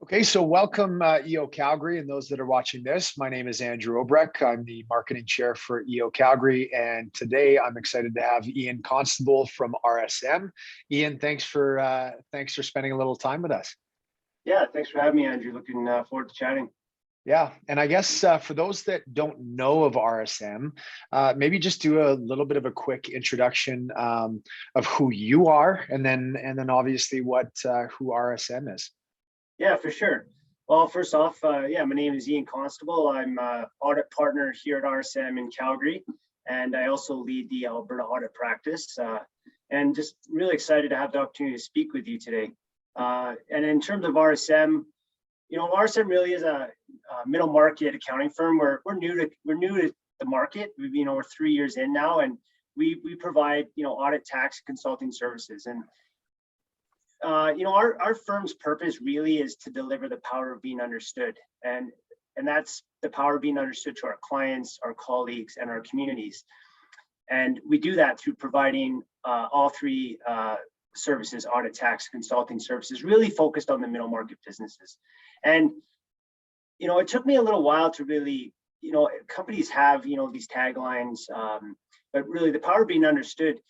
Okay, so welcome EO Calgary and those that are watching this. My name is Andrew Obrecht. I'm the marketing chair for EO Calgary, and today I'm excited to have Ian Constable from RSM. Ian, thanks for spending a little time with us. Yeah, thanks for having me, Andrew. Looking forward to chatting. Yeah, and I guess for those that don't know of RSM, maybe just do a little bit of a quick introduction of who you are, and then obviously what who RSM is. Yeah, for sure. Well, first off, yeah, my name is Ian Constable. I'm audit partner here at RSM in Calgary, and I also lead the Alberta audit practice. And just really excited to have the opportunity to speak with you today. And in terms of RSM, RSM really is a middle market accounting firm. We're new to the market. We're 3 years in now, and we provide audit, tax, consulting services. And our firm's purpose really is to deliver the power of being understood, and that's the power of being understood to our clients, our colleagues, and our communities. And we do that through providing all three services: audit, tax, consulting services, really focused on the middle market businesses. And it took me a little while to really, companies have these taglines, but really the power of being understood.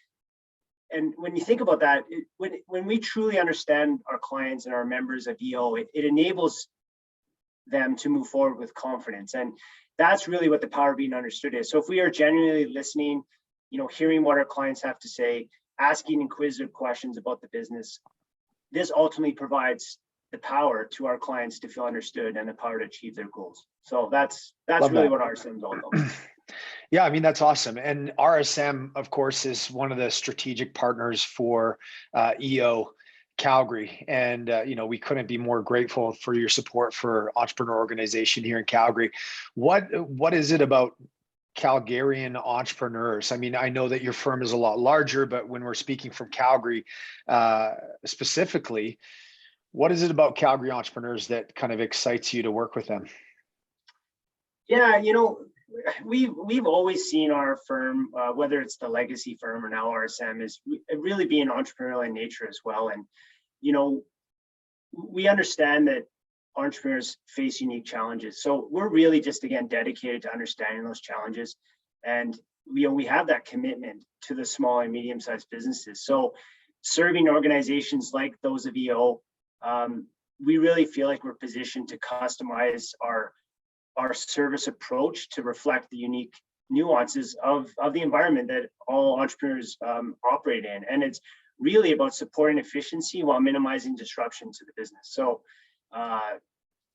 And when you think about that, when we truly understand our clients and our members of EO, it enables them to move forward with confidence. And that's really what the power of being understood is. So if we are genuinely listening, hearing what our clients have to say, asking inquisitive questions about the business, this ultimately provides the power to our clients to feel understood and the power to achieve their goals. So that's really what RSM is all about. Yeah, I mean, that's awesome. And RSM, of course, is one of the strategic partners for EO Calgary. And, we couldn't be more grateful for your support for entrepreneur organization here in Calgary. What is it about Calgarian entrepreneurs? I mean, I know that your firm is a lot larger, but when we're speaking from Calgary specifically, what is it about Calgary entrepreneurs that kind of excites you to work with them? Yeah, we've always seen our firm, whether it's the legacy firm or now RSM, is really being entrepreneurial in nature as well. And we understand that entrepreneurs face unique challenges, so we're really just, again, dedicated to understanding those challenges. And we have that commitment to the small and medium-sized businesses. So serving organizations like those of EO, we really feel like we're positioned to customize our service approach to reflect the unique nuances of the environment that all entrepreneurs operate in. And it's really about supporting efficiency while minimizing disruption to the business. So,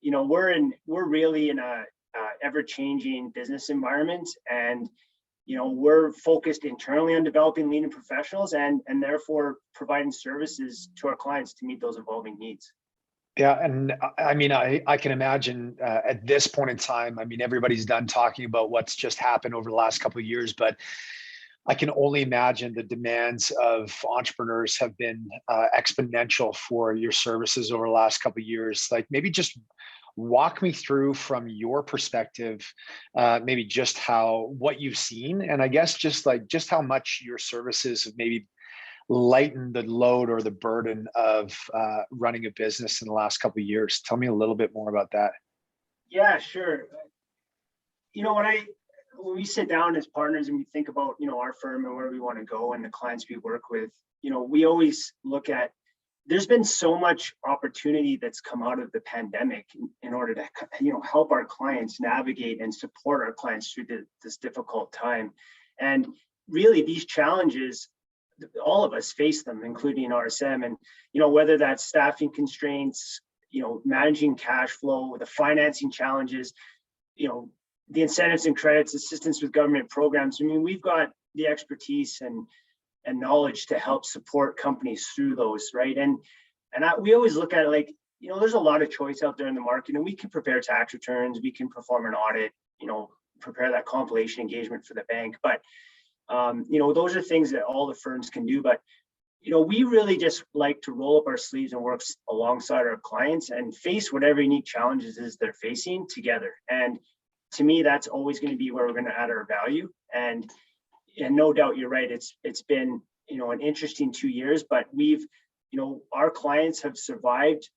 we're really in a ever-changing business environment, and we're focused internally on developing leading professionals and therefore providing services to our clients to meet those evolving needs. Yeah, and I mean, I can imagine at this point in time, I mean, everybody's done talking about what's just happened over the last couple of years, but I can only imagine the demands of entrepreneurs have been exponential for your services over the last couple of years. Like, maybe just walk me through from your perspective, maybe just what you've seen, and I guess just how much your services have maybe lighten the load or the burden of running a business in the last couple of years. Tell me a little bit more about that. Yeah, sure. When we sit down as partners and we think about our firm and where we want to go and the clients we work with, we always look at, there's been so much opportunity that's come out of the pandemic in order to help our clients navigate and support our clients through this difficult time. And really, these challenges, all of us face them, including RSM. And whether that's staffing constraints, managing cash flow, the financing challenges, the incentives and credits, assistance with government programs. I mean, we've got the expertise and knowledge to help support companies through those, right? And we always look at it like, there's a lot of choice out there in the market, and we can prepare tax returns, we can perform an audit, prepare that compilation engagement for the bank, but those are things that all the firms can do. But we really just like to roll up our sleeves and work alongside our clients and face whatever unique challenges is they're facing together. And to me, that's always going to be where we're going to add our value. And no doubt, you're right. It's been an interesting 2 years, but our clients have survived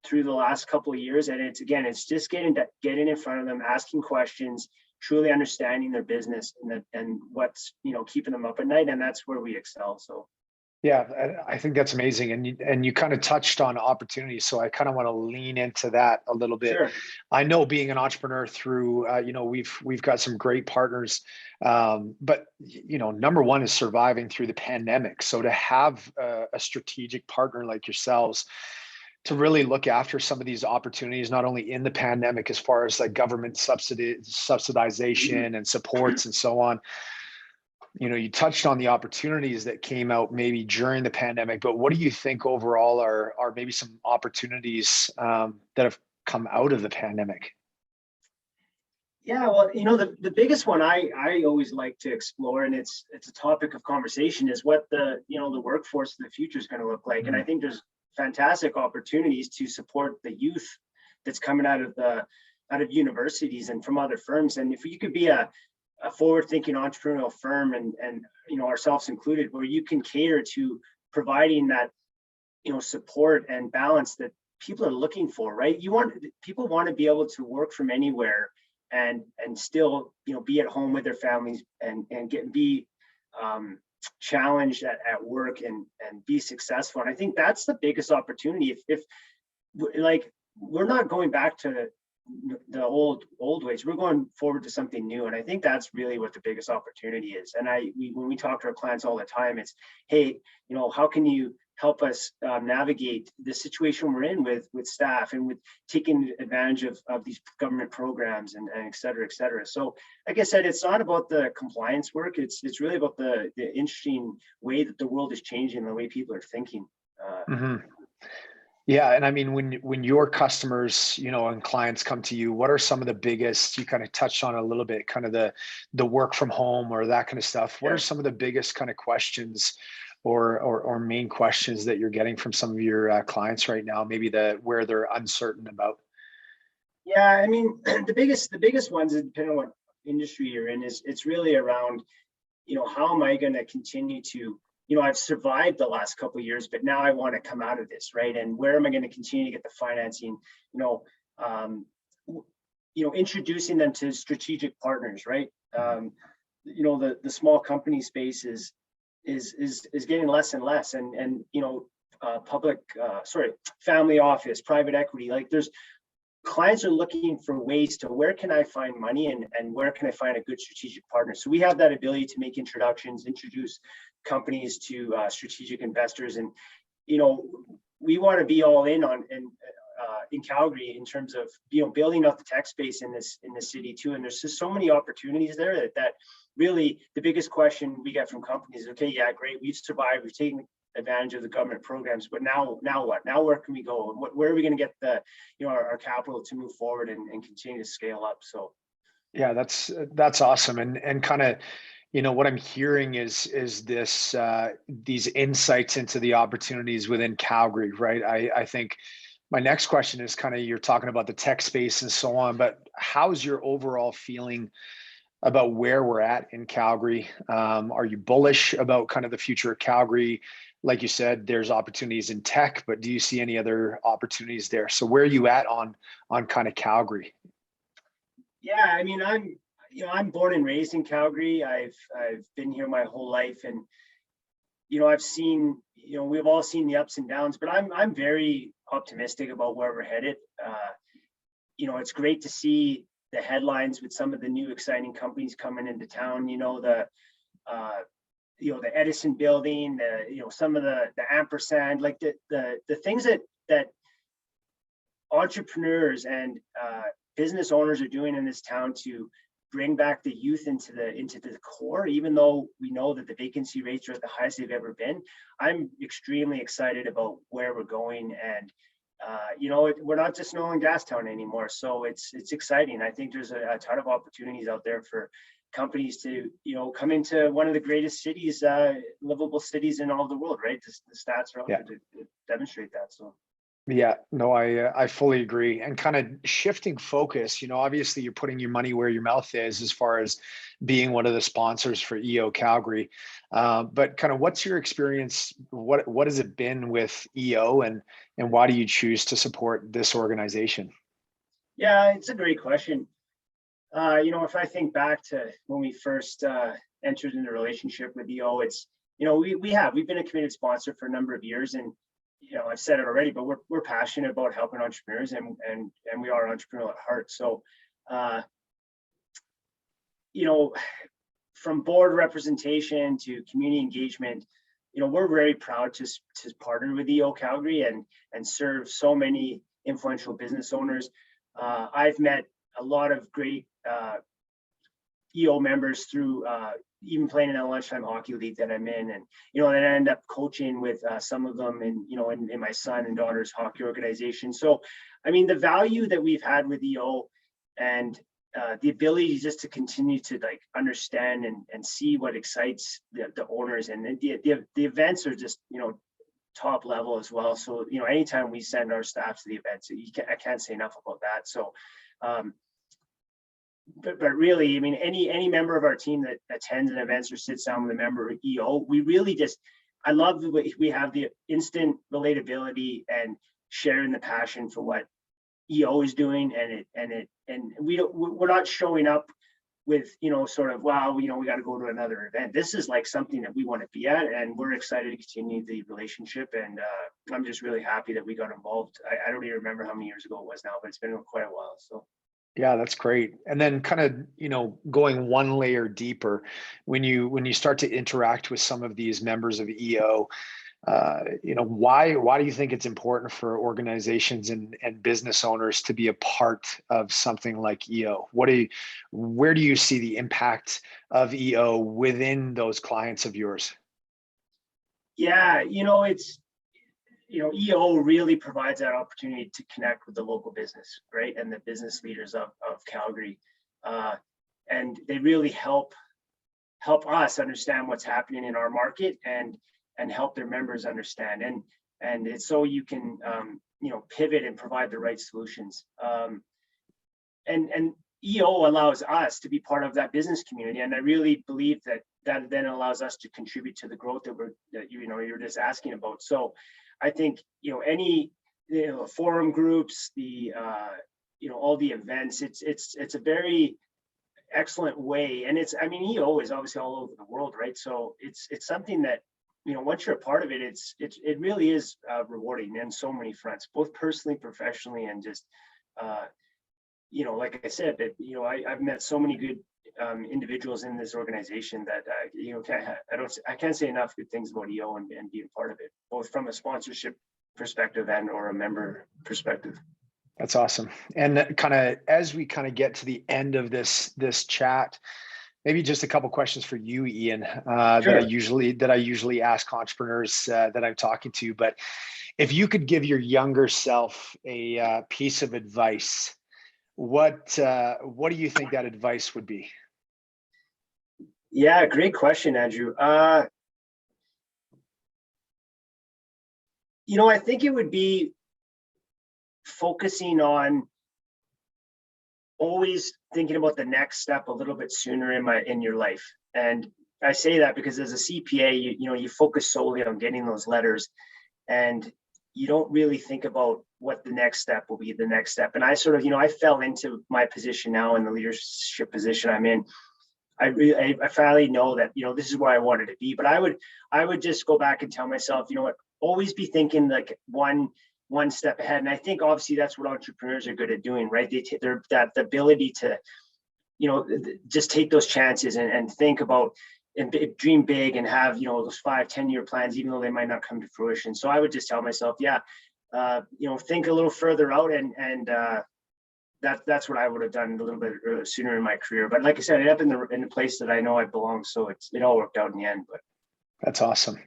through the last couple of years, and it's just getting in front of them, asking questions, truly understanding their business and what's keeping them up at night, and that's where we excel. So Yeah, I think that's amazing, and you kind of touched on opportunities, so I kind of want to lean into that a little bit. sure. I know being an entrepreneur through, we've got some great partners, but number one is surviving through the pandemic. So to have a strategic partner like yourselves to really look after some of these opportunities, not only in the pandemic, as far as like government subsidization and supports and so on. You touched on the opportunities that came out maybe during the pandemic, but what do you think overall are maybe some opportunities that have come out of the pandemic? Yeah, well, the biggest one I always like to explore, and it's a topic of conversation, is what the workforce of the future is going to look like. And I think there's fantastic opportunities to support the youth that's coming out of universities and from other firms. And if you could be a forward-thinking entrepreneurial firm, and ourselves included, where you can cater to providing that support and balance that people are looking for, right? People want to be able to work from anywhere and still be at home with their families and be challenged at work and be successful. And I think that's the biggest opportunity. If like, we're not going back to the old ways, we're going forward to something new, and I think that's really what the biggest opportunity is. And when we talk to our clients all the time, it's, hey, how can you help us navigate the situation we're in with staff and with taking advantage of these government programs and et cetera, et cetera. So like I said, it's not about the compliance work, it's really about the interesting way that the world is changing, the way people are thinking. Yeah, and I mean, when your customers, and clients come to you, what are some of the biggest? You kind of touched on a little bit, kind of the work from home or that kind of stuff. What are some of the biggest kind of questions, or main questions that you're getting from some of your clients right now? Maybe where they're uncertain about. Yeah, I mean, the biggest ones, depending on what industry you're in, it's really around, how am I going to continue to, I've survived the last couple of years, but now I want to come out of this, right? And where am I going to continue to get the financing? Introducing them to strategic partners, right? The small company space is getting less and less, and family office, private equity, like there's clients are looking for ways to, where can I find money and where can I find a good strategic partner? So we have that ability to make introductions, introduce companies to strategic investors, and we want to be all in in Calgary in terms of building up the tech space in this city too. And there's just so many opportunities there that really the biggest question we get from companies is, okay, yeah, great, we've survived, we've taken advantage of the government programs, but now what? Now where can we go? Where are we going to get our capital to move forward and continue to scale up? So yeah, that's awesome. And kind of, what I'm hearing is this these insights into the opportunities within Calgary, right? I think my next question is kind of, you're talking about the tech space and so on, but how's your overall feeling about where we're at in Calgary? Are you bullish about kind of the future of Calgary? Like you said, there's opportunities in tech, but do you see any other opportunities there? So where are you at on kind of Calgary? Yeah, I mean, I'm born and raised in Calgary. I've been here my whole life, and I've seen, we've all seen the ups and downs, but I'm very optimistic about where we're headed. It's great to see the headlines with some of the new exciting companies coming into town. The Edison building, some of the ampersand, like the things that entrepreneurs and business owners are doing in this town to bring back the youth into the core, even though we know that the vacancy rates are at the highest they've ever been. I'm extremely excited about where we're going, and we're not just an oil and gas town anymore. So it's exciting. I think there's a ton of opportunities out there for companies to come into one of the greatest cities, livable cities in all the world, right? The stats are out there to demonstrate that. So Yeah, no, I fully agree. And kind of shifting focus, obviously you're putting your money where your mouth is as far as being one of the sponsors for EO Calgary. But kind of what's your experience? What has it been with EO, and why do you choose to support this organization? Yeah, it's a great question. If I think back to when we first entered into a relationship with EO, it's, we've been a committed sponsor for a number of years, and I've said it already, but we're passionate about helping entrepreneurs, and we are entrepreneurial at heart. So, uh, you know, from board representation to community engagement, we're very proud to partner with EO Calgary and serve so many influential business owners. I've met a lot of great EO members through even playing in a lunchtime hockey league that I'm in, and then I end up coaching with some of them in my son and daughter's hockey organization. So, I mean, the value that we've had with EO and the ability just to continue to like understand and see what excites the owners, and the events are just top level as well. So anytime we send our staff to the events, I can't say enough about that. So. But really, I mean, any member of our team that attends an event or sits down with a member of EO, we really I love the way we have the instant relatability and sharing the passion for what EO is doing, and we're not showing up with sort of, wow, we got to go to another event. This is like something that we want to be at, and we're excited to continue the relationship. And I'm just really happy that we got involved. I don't even remember how many years ago it was now, but it's been quite a while. So. Yeah, that's great. And then kind of, going one layer deeper, when you start to interact with some of these members of EO, why do you think it's important for organizations and business owners to be a part of something like EO? Where do you see the impact of EO within those clients of yours? Yeah, EO really provides that opportunity to connect with the local business, right? And the business leaders of Calgary. And they really help us understand what's happening in our market and help their members understand. And it's so you can, pivot and provide the right solutions. And EO allows us to be part of that business community. And I really believe that then allows us to contribute to the growth that you're just asking about. So I think, any, forum groups, the, all the events, it's a very excellent way. And EO is obviously all over the world, right? So it's something that, once you're a part of it, it really is rewarding in so many fronts, both personally, professionally, and just, like I said, that, I've met so many good individuals in this organization that I can't say enough good things about EO and being part of it, both from a sponsorship perspective and or a member perspective. That's awesome. And kind of as we kind of get to the end of this chat, maybe just a couple questions for you, Ian, Sure. that I usually ask entrepreneurs that I'm talking to. But if you could give your younger self a piece of advice, what do you think that advice would be? Yeah, great question, Andrew. I think it would be focusing on always thinking about the next step a little bit sooner in your life. And I say that because as a CPA, you focus solely on getting those letters, and you don't really think about what the next step will be, the next step. And I sort of, I fell into my position now in the leadership position I'm in. I finally know that, this is where I wanted to be, but I would just go back and tell myself, always be thinking like one step ahead. And I think obviously that's what entrepreneurs are good at doing, right? They're that the ability to, just take those chances and think about and dream big and have, those 5-10 year plans, even though they might not come to fruition. So I would just tell myself, think a little further out, and that's what I would have done a little bit sooner in my career. But like I said, I ended up in the place that I know I belong. So it all worked out in the end. But that's awesome.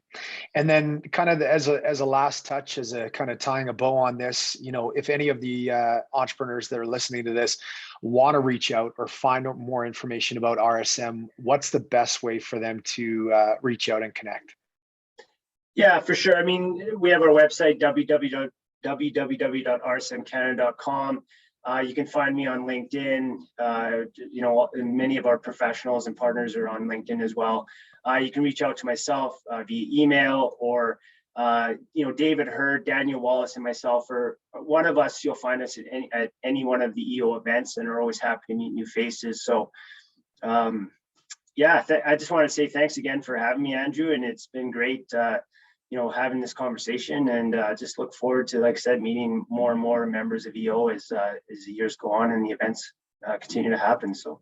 And then kind of as a last touch, as a kind of tying a bow on this, if any of the entrepreneurs that are listening to this want to reach out or find out more information about RSM, what's the best way for them to reach out and connect? Yeah, for sure. I mean, we have our website, www.rsmcanada.com. You can find me on LinkedIn. And many of our professionals and partners are on LinkedIn as well. You can reach out to myself via email, or David Hurd, Daniel Wallace, and myself, or one of us. You'll find us at any one of the EO events, and are always happy to meet new faces. So I just want to say thanks again for having me, Andrew, and it's been great having this conversation, and just look forward to, like I said, meeting more and more members of EO as the years go on and the events continue to happen. So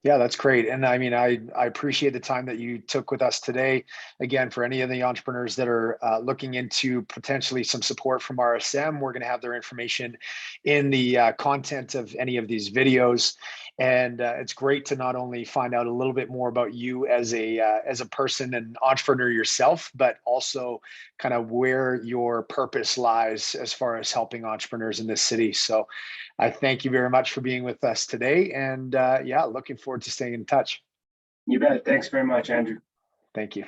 yeah, that's great. And I mean, I appreciate the time that you took with us today. Again, for any of the entrepreneurs that are looking into potentially some support from RSM, we're going to have their information in the content of any of these videos. And it's great to not only find out a little bit more about you as a person and entrepreneur yourself, but also kind of where your purpose lies as far as helping entrepreneurs in this city. So I thank you very much for being with us today. And looking forward to staying in touch. you bet. Thanks very much, Andrew. Thank you.